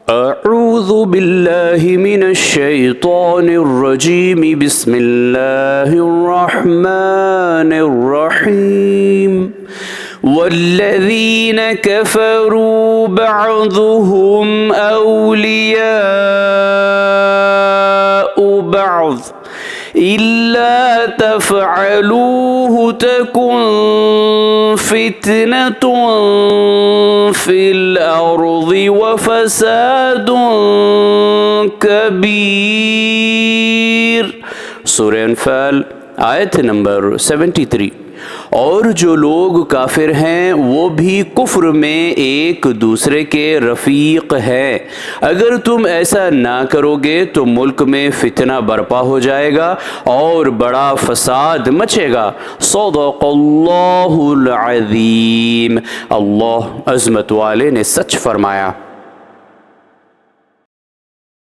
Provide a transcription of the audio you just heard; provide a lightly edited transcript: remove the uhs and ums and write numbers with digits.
अऊज़ु बिल्लाहि मिनश शैतानिर रजीम बिस्मिल्लाहिर रहमानिर रहीम वल्लज़ीन कफ़रू बअज़ुहुम औलियाउ बअज़ इल्ला तफ़अलूहु तकुन फितनतुन फिल अर्ज़ि व फ़सादुन कबीर। सूरह अनफाल आयत नंबर 73। और जो लोग काफिर हैं वो भी कुफ्र में एक दूसरे के रफ़ीक हैं। अगर तुम ऐसा ना करोगे तो मुल्क में फितना बर्पा हो जाएगा और बड़ा फसाद मचेगा। सदक़ल्लाहुल अज़ीम। अल्लाह अज़मत वाले ने सच फरमाया।